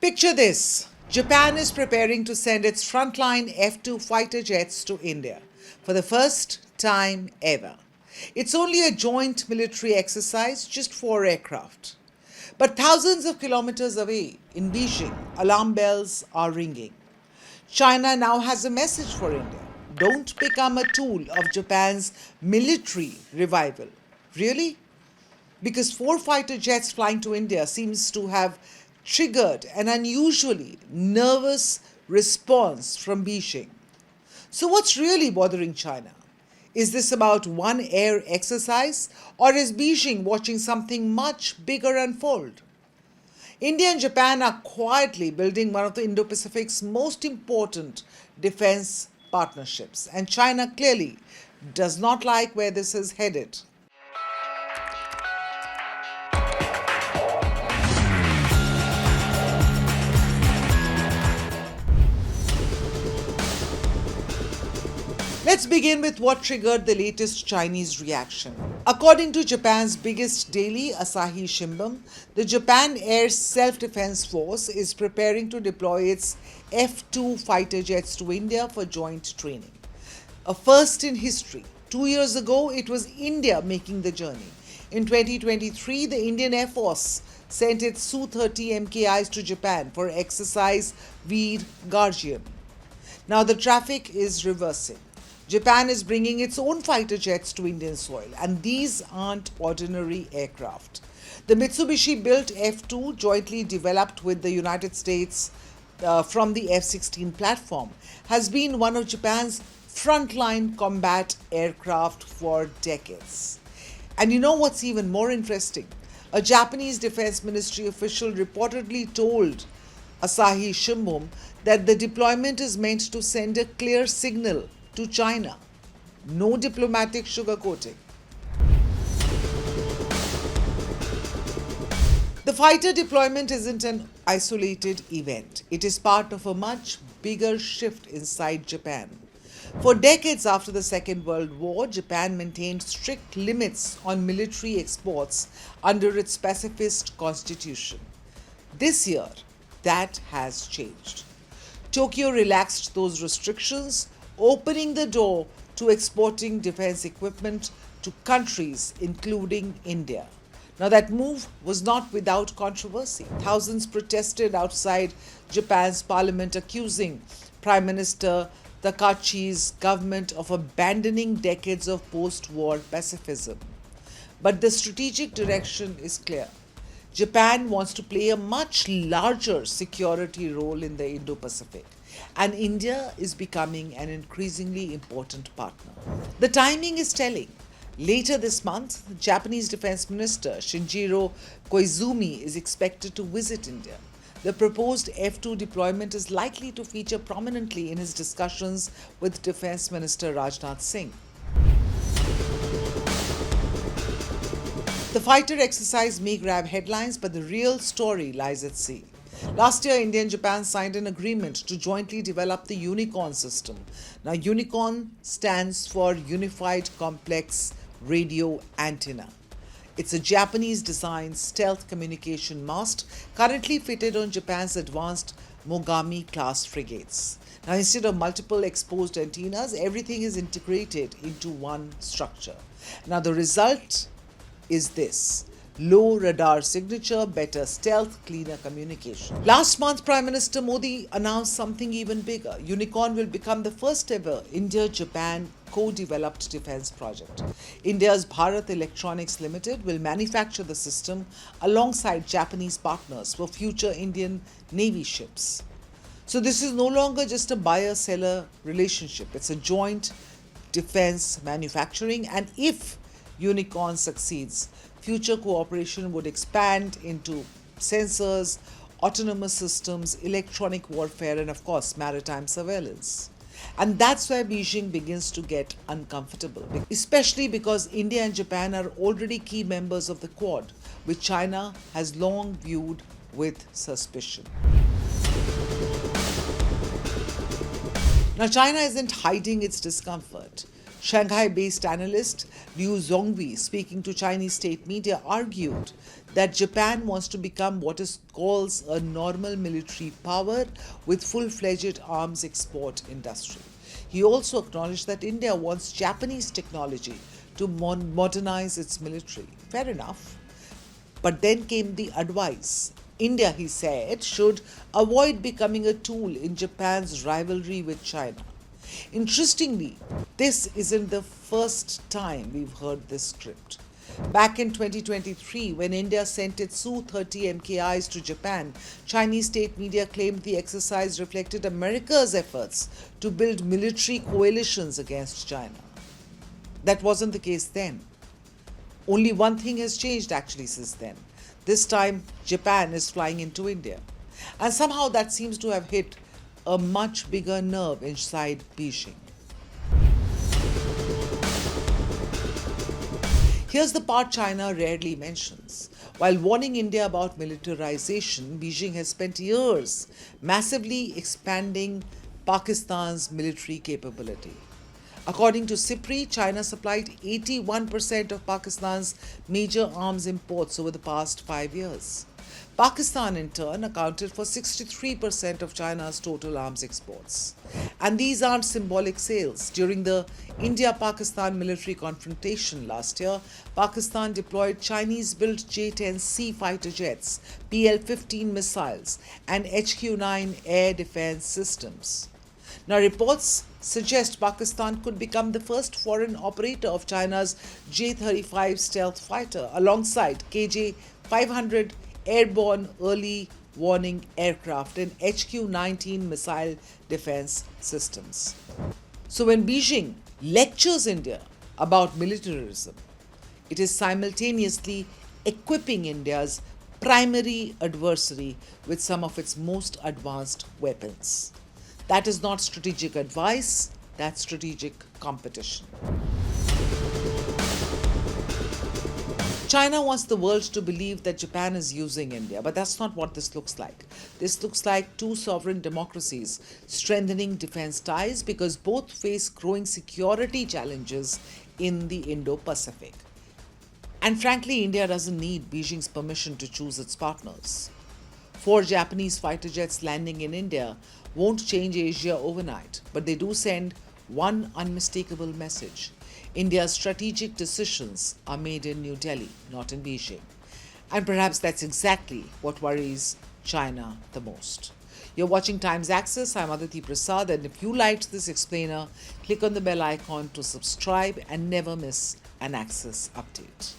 Picture this. Japan is preparing to send its frontline F-2 fighter jets to India for the first time ever. It's only a joint military exercise, just 4 aircraft. But thousands of kilometers away in Beijing, alarm bells are ringing. China now has a message for India. Don't become a tool of Japan's military revival. Really? Because 4 fighter jets flying to India seems to have triggered an unusually nervous response from Beijing. So, what's really bothering China? Is this about one air exercise, or is Beijing watching something much bigger unfold? India and Japan are quietly building one of the Indo Pacific's most important defense partnerships, and China clearly does not like where this is headed. Let's begin with what triggered the latest Chinese reaction. According to Japan's biggest daily, Asahi Shimbun, the Japan Air Self-Defense Force is preparing to deploy its F-2 fighter jets to India for joint training. A first in history. 2 years ago, it was India making the journey. In 2023, the Indian Air Force sent its Su-30 MKIs to Japan for exercise Veer Guardian. Now the traffic is reversing. Japan is bringing its own fighter jets to Indian soil, and these aren't ordinary aircraft. The Mitsubishi built F-2, jointly developed with the United States from the F-16 platform, has been one of Japan's frontline combat aircraft for decades. And you know what's even more interesting? A Japanese Defense Ministry official reportedly told Asahi Shimbun that the deployment is meant to send a clear signal to China. No diplomatic sugarcoating. The fighter deployment isn't an isolated event. It is part of a much bigger shift inside Japan. For decades after the Second World War, Japan maintained strict limits on military exports under its pacifist constitution. This year, that has changed. Tokyo relaxed those restrictions, opening the door to exporting defense equipment to countries including India. Now, that move was not without controversy. Thousands protested outside Japan's parliament, accusing Prime Minister Takachi's government of abandoning decades of post-war pacifism. But the strategic direction is clear. Japan wants to play a much larger security role in the Indo-Pacific, and India is becoming an increasingly important partner. The timing is telling. Later this month, the Japanese Defense Minister Shinjiro Koizumi is expected to visit India. The proposed F-2 deployment is likely to feature prominently in his discussions with Defense Minister Rajnath Singh. The fighter exercise may grab headlines, but the real story lies at sea. Last year, India and Japan signed an agreement to jointly develop the Unicorn system. Now, Unicorn stands for Unified Complex Radio Antenna. It's a Japanese-designed stealth communication mast currently fitted on Japan's advanced Mogami-class frigates. Now, instead of multiple exposed antennas, everything is integrated into one structure. Now, the result is this: low radar signature, better stealth, cleaner communication. Last month, Prime Minister Modi announced something even bigger. Unicorn will become the first ever India-Japan co-developed defense project. India's Bharat Electronics Limited will manufacture the system alongside Japanese partners for future Indian Navy ships. So this is no longer just a buyer-seller relationship. It's a joint defense manufacturing, and if Unicorn succeeds, future cooperation would expand into sensors, autonomous systems, electronic warfare, and of course, maritime surveillance. And that's where Beijing begins to get uncomfortable, especially because India and Japan are already key members of the Quad, which China has long viewed with suspicion. Now, China isn't hiding its discomfort. Shanghai-based analyst Liu Zhongwei, speaking to Chinese state media, argued that Japan wants to become what is called a normal military power with full-fledged arms export industry. He also acknowledged that India wants Japanese technology to modernize its military. Fair enough. But then came the advice. India, he said, should avoid becoming a tool in Japan's rivalry with China. Interestingly, this isn't the first time we've heard this script. Back in 2023, when India sent its Su-30 MKIs to Japan, Chinese state media claimed the exercise reflected America's efforts to build military coalitions against China. That wasn't the case then. Only one thing has changed actually since then. This time, Japan is flying into India. And somehow that seems to have hit a much bigger nerve inside Beijing. Here's the part China rarely mentions. While warning India about militarization, Beijing has spent years massively expanding Pakistan's military capability. According to SIPRI, China supplied 81% of Pakistan's major arms imports over the past 5 years. Pakistan, in turn, accounted for 63% of China's total arms exports. And these aren't symbolic sales. During the India-Pakistan military confrontation last year, Pakistan deployed Chinese-built J-10C fighter jets, PL-15 missiles, and HQ-9 air defense systems. Now, reports suggest Pakistan could become the first foreign operator of China's J-35 stealth fighter alongside KJ-500 airborne early warning aircraft and HQ-19 missile defense systems. So when Beijing lectures India about militarism, it is simultaneously equipping India's primary adversary with some of its most advanced weapons. That is not strategic advice, that's strategic competition. China wants the world to believe that Japan is using India, but that's not what this looks like. This looks like two sovereign democracies strengthening defense ties because both face growing security challenges in the Indo-Pacific. And frankly, India doesn't need Beijing's permission to choose its partners. 4 Japanese fighter jets landing in India won't change Asia overnight, but they do send one unmistakable message. India's strategic decisions are made in New Delhi, not in Beijing. And perhaps that's exactly what worries China the most. You're watching Times Access. I'm Aditi Prasad, and if you liked this explainer, click on the bell icon to subscribe and never miss an Access update.